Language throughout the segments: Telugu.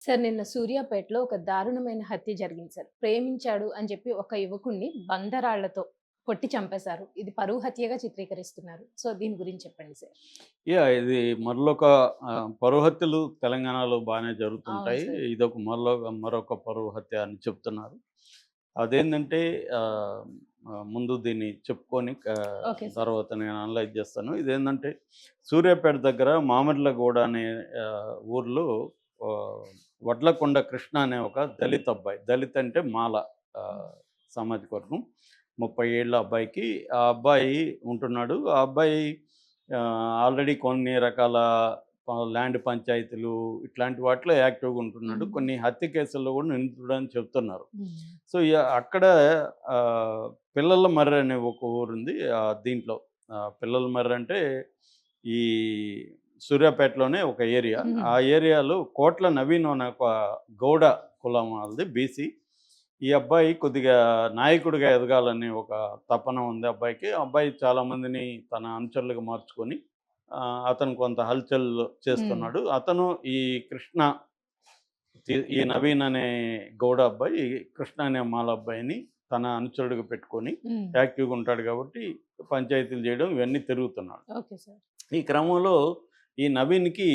సార్ నిన్న సూర్యాపేటలో ఒక దారుణమైన హత్య జరిగింది సార్. ప్రేమించాడు అని చెప్పి ఒక యువకుడిని బందరాళ్లతో కొట్టి చంపేశారు. ఇది పరువు హత్యగా చిత్రీకరిస్తున్నారు. సో దీని గురించి చెప్పండి సార్. ఇది మరొక పరువు హత్యలు తెలంగాణలో బానే అవును జరుగుతుంటాయి. సార్. ఇదొక మరొక పరువు హత్య అని చెప్తున్నారు. అదేంటంటే ఆహ్, ముందు దీన్ని చెప్పుకొని ఓకే సార్. తర్వాత నేను అనలైజ్ చేస్తాను. ఇదేంటంటే సూర్యాపేట దగ్గర మామిర్లగూడ అనే ఊర్లో ఆహ్, వడ్లకొండ కృష్ణ అనే ఒక దళిత్ అబ్బాయి. దళిత్ అంటే మాల హ్మ్. ఆహ్, సామాజిక వర్గం. 30 ఏళ్ల అబ్బాయికి ఆ అబ్బాయి ఉంటున్నాడు. ఆ అబ్బాయి ఆల్రెడీ కొన్ని రకాల ల్యాండ్ పంచాయతీలు ఇట్లాంటి వాటిలో యాక్టివ్‌గా ఉంటున్నాడు. హ్మ్. కొన్ని హత్య కేసుల్లో కూడా నిందితుడని చెప్తున్నారు. హ్మ్. సో, అక్కడ ఆహ్, పిల్లల మర్రి అనే ఒక ఊరుంది. దీంట్లో పిల్లల మర్రి అంటే ఈ సూర్యాపేటలోనే ఒక ఏరియా. హ్మ్. ఆ ఏరియాలో కోట్ల నవీన్ అనే ఒక గౌడ కులం వాళ్ళది బీసీ. ఈ అబ్బాయి కొద్దిగా నాయకుడిగా ఎదగాలని ఒక తపన ఉంది అబ్బాయికి. ఆ అబ్బాయి చాలామందిని తన అనుచరులుగా మార్చుకొని అతను కొంత హల్చల్ హ్మ్. చేస్తున్నాడు. అతను ఈ కృష్ణ ఈ నవీన్ అనే గౌడ అబ్బాయి కృష్ణ అనే మాల అబ్బాయిని తన అనుచరుడిగా పెట్టుకొని హ్మ్. యాక్టివ్‌గా ఉంటాడు కాబట్టి పంచాయతీలు చేయడం ఇవన్నీ తిరుగుతున్నాడు. Okay sir. ఈ క్రమంలో ఈ నవీన్‌కి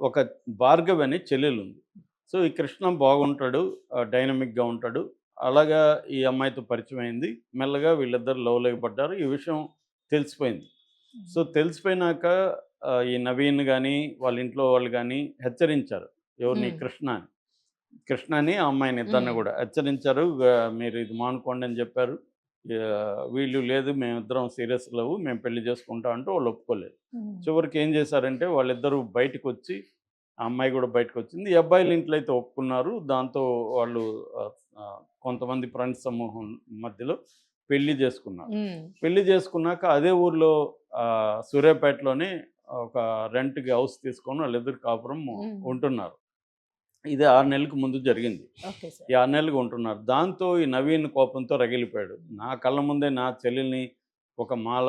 ఒక భార్గవి అనే చెల్లెలుంది. సో, ఈ కృష్ణ బాగుంటాడు. డైనమిక్‌గా ఉంటాడు. అలాగా ఈ అమ్మాయితో పరిచయమైంది. మెల్లగా వీళ్ళిద్దరూ లవ్‌లోకి పడ్డారు. ఈ విషయం తెలిసిపోయింది. హ్మ్. సో, తెలిసిపోయినాక ఈ నవీన్ గాని, వాళ్ళ ఇంట్లో వాళ్ళు గాని హెచ్చరించారు. ఎవరిని? హ్మ్. కృష్ణని. కృష్ణని, ఆ అమ్మాయిని ఇద్దరిని హ్మ్. గూడా హెచ్చరించారు. మీరు ఇది మానుకోండి అని చెప్పారు. వీళ్ళు లేదు మేమిద్దరం సీరియస్ లవ్ మేము పెళ్లి చేసుకుంటాం అంటే వాళ్ళు ఒప్పుకోలేదు. హ్మ్. చివరికి ఏం చేశారంటే వాళ్ళిద్దరూ బయటికొచ్చి, ఆ అమ్మాయి గూడా బయటకొచ్చింది. ఈ అబ్బాయిల ఇంట్లో అయితే ఒప్పుకున్నారు. దాంతో వాళ్ళు ఆహ్, ఆహ్, కొంతమంది ఫ్రెండ్స్ సమూహం మధ్యలో పెళ్లి చేసుకున్నారు. హ్మ్. పెళ్లి చేసుకున్నాక అదే ఊర్లో సూర్యాపేటలోనే ఒక రెంట్‌కి హౌస్ తీసుకొని వాళ్ళిద్దరు కాపురం హ్మ్. ఉంటున్నారు. ఇది 6 నెలలకు ముందు జరిగింది. ఓకే ఈ సార్. 6 నెలలుగా ఉంటున్నారు. దాంతో ఈ నవీన్ కోపంతో రగిలిపోయాడు. నా కళ్ళ ముందే నా చెల్లెల్ని ఒక మాల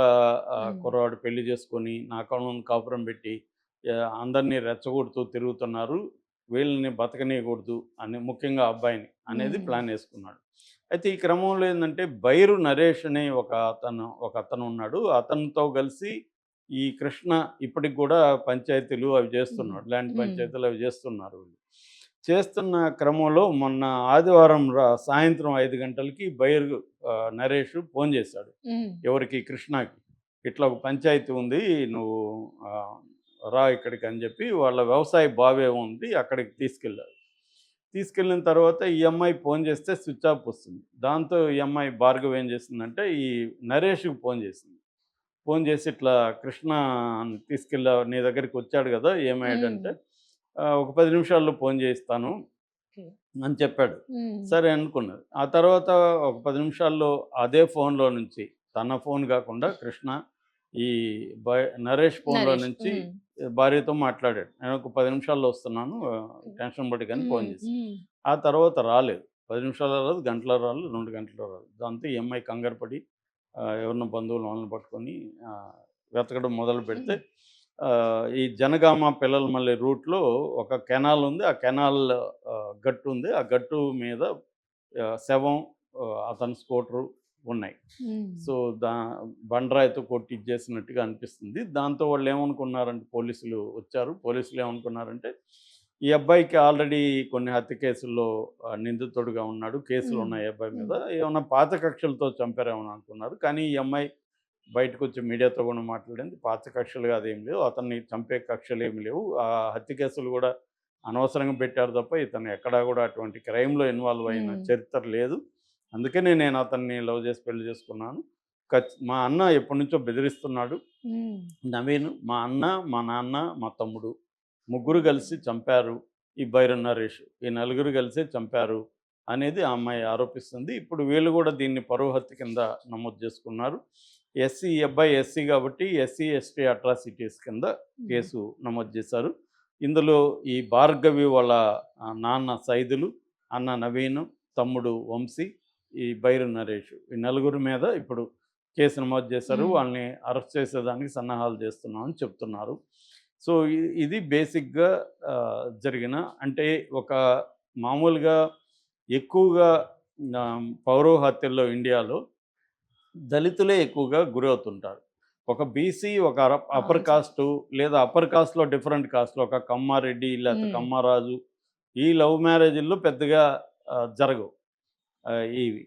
హ్మ్. కుర్రవాడు పెళ్లి చేసుకొని, నా కళ్ళ ముందు కాపురం పెట్టి, అందరిని రెచ్చగొడుతూ తిరుగుతున్నారు. వీళ్ళని బతకనీయకూడదు అని ముఖ్యంగా ఆ అబ్బాయిని అనేది హ్మ్. ప్లాన్ యేసుకున్నాడు. అయితే ఈ క్రమంలో ఏందంటే బైరు నరేష్ అనే ఒకతను ఉన్నాడు. అతనితో కలిసి ఈ కృష్ణ ఇప్పటికి గూడా పంచాయతీలు అవి హ్మ్. చేస్తున్నాడు. ల్యాండ్ హ్మ్. పంచాయతీలు అవి చేస్తున్నారు వీళ్ళు. చేస్తున్న క్రమంలో మొన్న ఆదివారం సాయంత్రం 5 గంటలకి నరేష్ ఫోన్ చేశాడు. హ్మ్. ఎవరికి? కృష్ణకి. ఇట్లా ఒక పంచాయతీ ఉంది. నువ్వు ఆహ్, రా ఇక్కడికి అని చెప్పి వాళ్ళ వ్యవసాయ బావి ఉంది. అక్కడికి తీసుకెళ్ళారు. తీసుకెళ్ళిన తర్వాత ఈ అమ్మాయి ఫోన్ చేస్తే స్విచ్ ఆఫ్ వస్తుంది. దాంతో ఈ అమ్మాయి భార్గవి ఏం చేసిందంటే ఈ నరేష్‌కి ఫోన్ చేసింది. ఫోన్ చేసి ఇట్లా కృష్ణ నీ దగ్గరికి వచ్చాడు గదా! హ్మ్. ఏమయ్యాడంటే ఒక 10 నిమిషాల్లో ఫోన్ చేయిస్తాను ఓకే. అని చెప్పాడు. హ్మ్. సరే అనుకున్నది. ఆ తర్వాత ఒక 10 నిమిషాల్లో అదే ఫోన్‌లో నుంచి తన ఫోన్ గాకుండా కృష్ణ ఈ నరేష్ ఫోన్‌లో నరేష్. నుంచి హ్మ్. భార్యతో మాట్లాడాడు. నేను ఒక 10 నిమిషాల్లో వస్తున్నాను. ఓకే. టెన్షన్ పడకని ఫోన్ హ్మ్. చేసి. హ్మ్. ఆ తర్వాత రాలేదు. 10 నిమిషాల్లో రాలేదు, గంటలో రాలేదు, 2 గంటల్లో రాలేదు. దాంతో ఈ అమ్మాయి కంగారు పడి ఎవరినో బంధువులు వాళ్ళని పట్టుకొని ఆహ్, వెతకడం మొదలుపెడితే హ్మ్. ఈ జనగామ పిల్లలమల్లి రూట్‌లో ఒక కెనాల్ ఉంది. ఆ కెనాల్ గట్టు ఉంది. ఆ గట్టు మీద శవం, అతని స్కూటరు ఉన్నాయి. హ్మ్. సో, దా బండరాయితో కొట్టి ఇచ్చేసినట్టుగా అనిపిస్తుంది. దాంతో వాళ్ళేమనుకున్నారంటే పోలీసులు వచ్చారు. పోలీసులు ఏమనుకున్నారంటే, ఈ అబ్బాయికి ఆల్రెడీ కొన్ని హత్య కేసుల్లో నిందితుడుగా ఉన్నాడు. హ్మ్. కేసులున్నాయి ఈ అబ్బాయి మీద. హ్మ్. ఏమన్నా పాత కక్షలతో చంపారేమో అనుకున్నారు. కానీ ఈ అమ్మాయి బయటకొచ్చి మీడియాతో కూడా మాట్లాడింది. పాత కక్షలు అదేం లేవు. అతన్ని చంపే కక్షలేమి లేవు. ఆ హత్య కేసులు గూడా అనవసరంగా పెట్టారు తప్ప, ఇతను ఎక్కడా గూడా అటువంటి క్రైమ్‌లో ఇన్వాల్వ్ అయిన హ్మ్. చరిత్ర లేదు. అందుకనే నేను అతన్ని లవ్ చేసి పెళ్లి చేసుకున్నాను. మా అన్న ఎప్పటినుంచో బెదిరిస్తున్నాడు. హ్మ్. నవీన్, మా అన్న, మా నాన్న, మా తమ్ముడు ముగ్గురు కలిసి చంపారు. ఈ బైరన్ నరేష్. ఈ నలుగురు కలిసే చంపారు అనేది ఆ అమ్మాయి ఆరోపిస్తుంది. ఇప్పుడు వీళ్ళు గూడా దీన్ని పరువు హత్య కింద నమోదు చేసుకున్నారు. ఈ అబ్బాయి ఎస్సీ కాబట్టి ఎస్సీ, ఎస్టీ అట్రాసిటీస్ కింద హ్మ్. కేసు నమోదు చేశారు. ఇందులో ఈ భార్గవి వాళ్ళ నాన్న సైదులు, అన్న నవీను, తమ్ముడు వంశీ, ఈ బైరు నరేష్. ఈ నలుగురి మీద ఇప్పుడు కేసు నమోదు చేశారు. హ్మ్. వాళ్ళని అరెస్ట్ చేసేదానికి సన్నాహాలు చేస్తున్నామని చెప్తున్నారు. సో ఇది బేసిక్గా జరిగిన, అంటే ఒక మామూలుగా ఎక్కువగా పౌర హత్యల్లో ఇండియాలో దళితులే ఎక్కువగా గురవుతుంటారు. ఒక బీసీ, ఒక అప్పర్ అవును సార్. కాస్టు, లేదా అప్పర్ కాస్ట్‌లో డిఫరెంట్ కాస్ట్‌లో ఒక కమ్మారెడ్డి లేకపోతే ఉమ్, కమ్మారాజు, ఈ లవ్ మ్యారేజుల్లో పెద్దగా జరగవు. ఇవి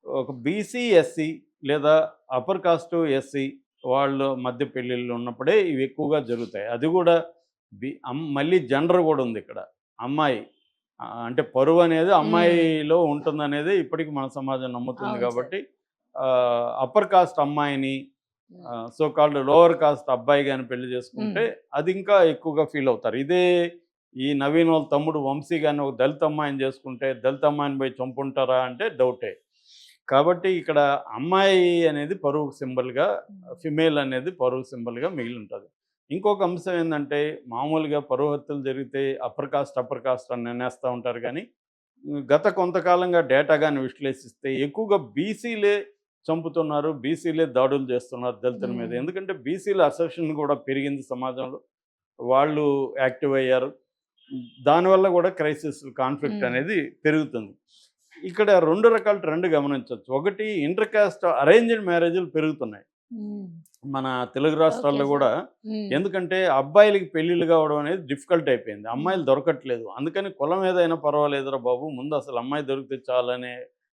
ఒక బీసీ, ఎస్సీ లేదా అప్పర్ కాస్టు, ఎస్సీ వాళ్ళ మధ్య పెళ్ళిళ్ళు ఉన్నప్పుడే ఇవి ఎక్కువగా జరుగుతాయి. అది కూడా మళ్ళీ జెండర్ కూడా ఉంది ఇక్కడ. అమ్మాయి అంటే పరువు అనేది ఉమ్, అమ్మాయిలో ఉంటుందనేది ఇప్పటికి మన సమాజం నమ్ముతుంది అవును సార్. కాబట్టి అప్పర్ కాస్ట్ అమ్మాయిని ఉమ్, సో కాల్డ్ లోవర్ కాస్ట్ అబ్బాయి గాని పెళ్లి ఉమ్, చేసుకుంటే అది ఇంకా ఎక్కువగా ఫీల్ అవుతారు. ఇదే ఈ నవీన్ వాళ్ళ తమ్ముడు వంశీ గాని ఒక దళిత అమ్మాయిని చేసుకుంటే దళిత అమ్మాయిని పోయి చంపుంటారా అంటే డౌటే. కాబట్టి ఇక్కడ అమ్మాయి అనేది పరువుకు సింబల్‌గా, ఫిమేల్ అనేది పరువు సింబల్‌గా మిగిలి ఉంటది. ఇంకొక అంశం ఏందంటే మామూలుగా పరువు హత్యలు జరిగితే అప్పర్ కాస్ట్ అని అనేస్తా ఉంటారు గానీ, గత కొంతకాలంగా డేటా గాని విశ్లేషిస్తే ఎక్కువగా బీసీలే చంపుతున్నారు. బీసీలే దాడులు చేస్తున్నారు దళితుల మీద. ఉమ్, ఎందుకంటే బీసీల అసర్షన్ కూడా పెరిగింది సమాజంలో. వాళ్ళు యాక్టివ్ అయ్యారు. దానివల్ల కూడా క్రైసిస్, కాన్ఫ్లిక్ట్ ఉమ్, అనేది పెరుగుతుంది. ఇక్కడ 2 రకాల ట్రెండ్ గమనించొచ్చు. ఒకటి ఇంటర్ కాస్ట్ అరేంజ్డ్ మ్యారేజ్‌లు పెరుగుతున్నాయి. ఉమ్, మన తెలుగు ఓకే రాష్ట్రాల్లో సార్. గూడా. ఉమ్, ఎందుకంటే అబ్బాయిలకి పెళ్ళిళ్ళు కావడం అనేది డిఫికల్ట్ అయిపోయింది. ఉమ్, అమ్మాయిలు దొరకట్లేదు. అందుకని కులం ఏదైనా పర్వాలేదురా బాబు! ముందు అసలు అమ్మాయి దొరికితే చాలనే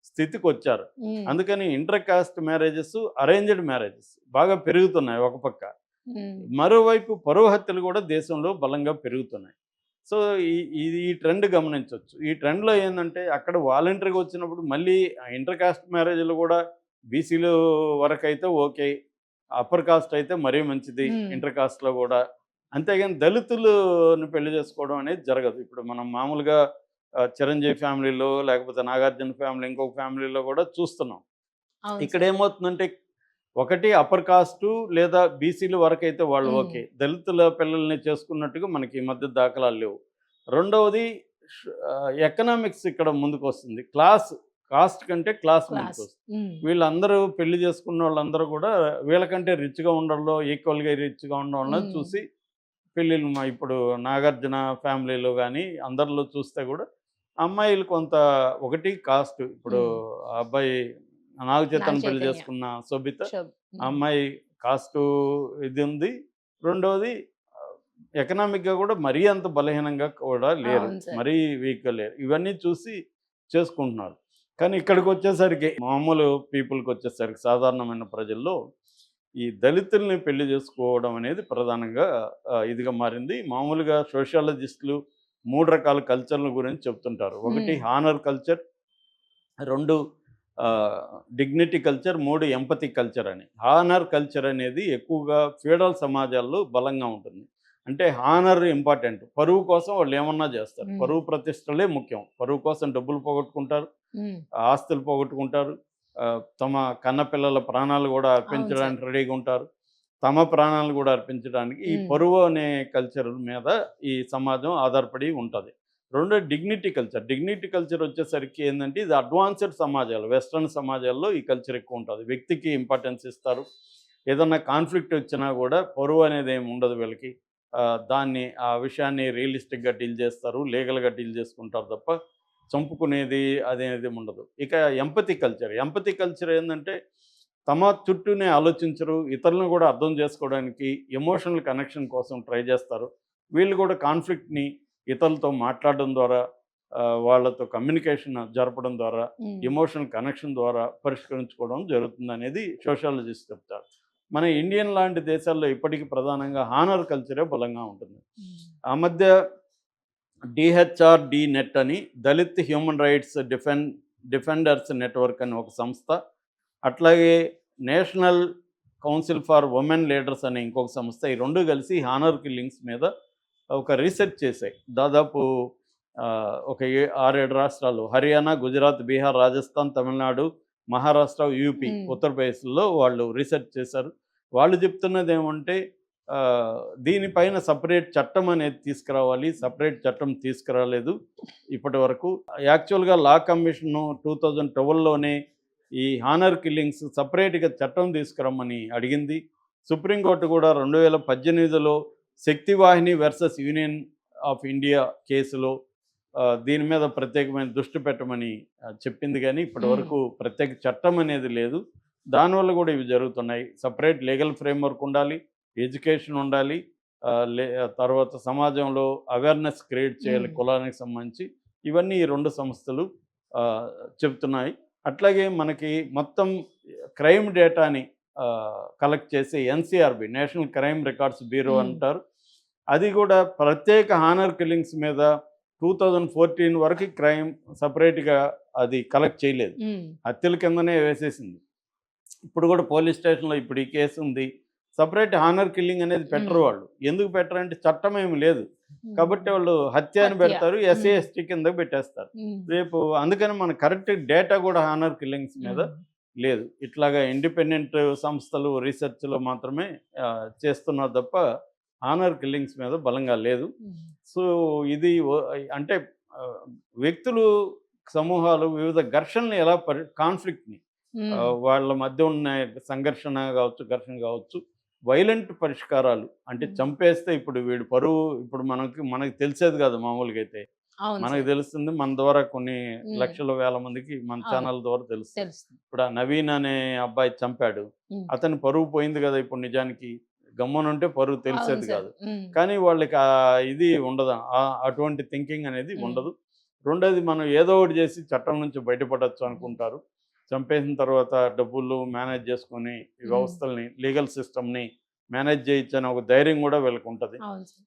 స్థితికొచ్చారు. ఉమ్, అందుకని inter caste marriages, arranged marriages బాగా పెరుగుతున్నాయి ఒక పక్క. ఉమ్, మరోవైపు పరువు హత్యలు కూడా దేశంలో బలంగా పెరుగుతున్నాయి. సో, ఈ ట్రెండ్ గమనించొచ్చు. ఈ ట్రెండ్‌లో ఏందంటే అక్కడ వాలంటరీగా వచ్చినప్పుడు మళ్ళీ ఇంటర్ కాస్ట్ మ్యారేజ్‌లు కూడా బీసీలు వరకైతే ఓకే. అప్పర్ కాస్ట్ అయితే మరీ మంచిది ఉమ్, ఇంటర్ కాస్ట్‌లో గూడా. అంతేగాని దళితులుని పెళ్లి చేసుకోవడం అనేది జరగదు. ఇప్పుడు మనం మామూలుగా చిరంజీవి ఫ్యామిలీలో లేకపోతే నాగార్జున ఫ్యామిలీ ఇంకొక ఫ్యామిలీలో గూడా చూస్తున్నాం. అవును సార్. ఇక్కడేమవుతుందంటే ఒకటి అప్పర్ కాస్టు లేదా బీసీల వరకైతే వాళ్ళు ఉమ్, ఓకే. దళితుల పిల్లల్ని చేసుకున్నట్టుగా మనకి ఈ మధ్య దాఖలాలు లేవు. రెండవది ఎకనామిక్స్ ఇక్కడ ముందుకొస్తుంది. కాస్ట్ కంటే క్లాస్ క్లాస్. ముందుకొస్తుంది. ఉమ్, వీళ్ళందరూ పెళ్లి చేసుకున్న వాళ్ళందరూ కూడా వీళ్ళకంటే రిచ్‌గా ఉండడంలో, ఈక్వల్‌గా రిచ్‌గా ఉండడంలో ఉమ్, చూసి పెళ్ళిళ్ళు ఇప్పుడు నాగార్జున ఫ్యామిలీలో గానీ అందరిలో చూస్తే గూడా అమ్మాయిలు కొంత ఒకటి కాస్ట్ ఇప్పుడు ఉమ్, ఆ అబ్బాయి నాగ నాగ చైతన్య పెళ్లి చైతన్య. చేసుకున్న శోభిత శోభ్. ఆ ఉమ్, అమ్మాయి కాస్టు ఇది ఉంది. రెండోది ఎకనామిక్‌గా కూడా మరీ అంత బలహీనంగా కూడా లేరు. అవును సార్. మరీ వీక్‌గా లేరు. ఇవన్నీ చూసి చేసుకుంటున్నారు. కానీ ఇక్కడికొచ్చేసరికి మామూలు పీపుల్‌కొచ్చేసరికి సాధారణమైన ప్రజల్లో ఈ దళితుల్ని పెళ్లి చేసుకోవడం అనేది ప్రధానంగా ఇదిగా మారింది. మామూలుగా సోషియాలజిస్టులు 3 రకాల కల్చర్‌ల గురించి చెప్తుంటారు. ఒకటి um, honour culture, 2 dignity culture, 3 empathy culture అని. హానర్ కల్చర్ అనేది ఎక్కువగా ఫ్యూడల్ సమాజాల్లో బలంగా ఉంటుంది. అంటే హానర్ ఇంపార్టెంట్. పరువు కోసం వాళ్ళు ఏమన్నా చేస్తారు. ఉమ్, పరువు ప్రతిష్టలే ముఖ్యం. పరువు కోసం డబ్బులు పోగొట్టుకుంటారు, ఉమ్, ఆస్తులు పోగొట్టుకుంటారు. తమ కన్నపిల్లల ప్రాణాలు కూడా అవును సార్. అర్పించడానికి రెడీగా ఉంటారు. తమ ప్రాణాలు కూడా అర్పించడానికి ఈ ఉమ్, పరువు అనే కల్చర్ మీద ఈ సమాజం ఆధారపడి ఉంటది. రెండోది డిగ్నిటీ కల్చర్. డిగ్నిటీ కల్చర్ వచ్చేసరికి ఏందంటే ఇది అడ్వాన్స్డ్ సమాజాలు, వెస్టర్న్ సమాజాల్లో ఈ కల్చర్ ఎక్కువ ఉంటది. వ్యక్తికి ఇంపార్టెన్స్ ఇస్తారు. ఏదన్నా కాన్ఫ్లిక్ట్ వచ్చినా కూడా పరువు అనేది ఏమి ఉండదు వీళ్ళకి. దాన్ని ఆ విషయాన్ని రియలిస్టిక్‌గా డీల్ చేస్తారు. లీగల్‌గా డీల్ చేసుకుంటారు తప్ప చంపుకునేది అదేది ఉండదు. ఇక ఎంపథీ కల్చర్. ఎంపథీ కల్చర్ ఏందంటే తమ చుట్టూనే ఆలోచించరు. ఇతరులను కూడా అర్థం చేసుకోవడానికి ఎమోషనల్ కనెక్షన్ కోసం ట్రై చేస్తారు. వీళ్ళు కూడా కాన్ఫ్లిక్ట్‌ని ఇతరులతో మాట్లాడడం ద్వారా, వాళ్ళతో కమ్యూనికేషన్ జరపడం ద్వారా, ఉమ్, ఎమోషనల్ కనెక్షన్ ద్వారా పరిష్కరించుకోవడం జరుగుతుందనేది సోషియాలజిస్ట్ చెప్తారు. మన ఇండియన్ లాంటి దేశాల్లో ఇప్పటికి ప్రధానంగా హానర్ కల్చరే బలంగా ఉంటుంది. ఉమ్, ఆ మధ్య డీహెచ్ఆర్‌డి నెట్ అని Dalit human rights defenders network అని ఒక సంస్థ, అట్లాగే national council for women leaders అనే ఇంకొక సంస్థ, ఈ 2 కలిసి హానర్ కిల్లింగ్స్ మీద ఒక రీసెర్చ్ చేశాయి. దాదాపు ఒక 6, 7 రాష్ట్రాలు హర్యానా, గుజరాత్, బీహార్, రాజస్థాన్, తమిళనాడు, మహారాష్ట్ర, యూపీ, ఉమ్, ఉత్తరప్రదేశ్‌లో వాళ్ళు రీసెర్చ్ చేశారు. వాళ్ళు చెప్తున్నదేమంటే దీనిపైన సెపరేట్ చట్టం అనేది తీసుకురావాలి. సెపరేట్ చట్టం తీసుకురాలేదు ఇప్పటివరకు. యాక్చువల్‌గా లా కమిషను 2012లోనే ఈ హానర్ కిల్లింగ్స్ సెపరేట్‌గా చట్టం తీసుకురమ్మని అడిగింది. సుప్రీంకోర్టు కూడా 2018లో Shaktivahini versus union of India కేసులో దీని మీద ప్రత్యేకమైన దృష్టి పెట్టమని చెప్పింది, కానీ ఇప్పటి వరకు ప్రత్యేక చట్టం అనేది లేదు. దానివల్ల కూడా ఇవి జరుగుతున్నాయి. సపరేట్ లీగల్ ఫ్రేమ్వర్క్ ఉండాలి, ఎడ్యుకేషన్ ఉండాలి, తర్వాత సమాజంలో అవేర్నెస్ క్రియేట్ చేయాలి కులానికి సంబంధించి. ఇవన్నీ ఈ 2 సంస్థలు చెప్తున్నాయి. అట్లాగే మనకి మొత్తం క్రైమ్ డేటాని కలెక్ట్ చేసే NCRB, national crime records bureau అంటారు. అది కూడా ప్రత్యేక హానర్ కిల్లింగ్స్ మీద 2014 వరకు క్రైమ్ సపరేట్గా అది కలెక్ట్ చేయలేదు, హత్యల కిందనే వేసేసింది. ఇప్పుడు కూడా పోలీస్ స్టేషన్లో ఇప్పుడు ఈ కేసు ఉంది, సపరేట్ హానర్ కిల్లింగ్ అనేది పెట్టరు వాళ్ళు. ఎందుకు పెట్టరంటే చట్టం ఏమి లేదు కాబట్టి వాళ్ళు హత్య అని పెడతారు, ఎస్సీ ఎస్టీ కింద పెట్టేస్తారు రేపు. అందుకని మన కరెక్ట్ డేటా కూడా హానర్ కిల్లింగ్స్ మీద లేదు. ఇట్లాగా ఇండిపెండెంట్ సంస్థలు రీసెర్చ్లో మాత్రమే చేస్తున్నారు తప్ప హానర్ కిల్లింగ్స్ మీద బలంగా లేదు. సో ఇది అంటే వ్యక్తులు, సమూహాలు వివిధ ఘర్షణలు ఎలా కాన్ఫ్లిక్ట్ని వాళ్ళ మధ్య ఉన్న సంఘర్షణ కావచ్చు, ఘర్షణ కావచ్చు, వైలెంట్ పరిష్కారాలు అంటే చంపేస్తే ఇప్పుడు వీడు పరువు, ఇప్పుడు మనకి తెలిసేది కాదు మామూలుగా అయితే. మనకు తెలుస్తుంది మన ద్వారా కొన్ని లక్షల వేల మందికి మన ఛానల్ ద్వారా తెలుస్తుంది. ఇప్పుడు ఆ నవీన్ అనే అబ్బాయి చంపాడు, అతని పరువు పోయింది కదా. ఇప్పుడు నిజానికి గమ్మునుంటే పరువు తెలిసేది కాదు, కానీ వాళ్ళకి ఇది ఉండదు, అటువంటి థింకింగ్ అనేది ఉండదు. రెండోది, మనం ఏదో ఒకటి చేసి చట్టం నుంచి బయటపడవచ్చు అనుకుంటారు. చంపేసిన తర్వాత డబ్బులు మేనేజ్ చేసుకొని ఈ వ్యవస్థల్ని, లీగల్ సిస్టమ్ని మేనేజ్ చేయొచ్చు అనే ఒక ధైర్యం కూడా వీళ్ళకి ఉంటుంది.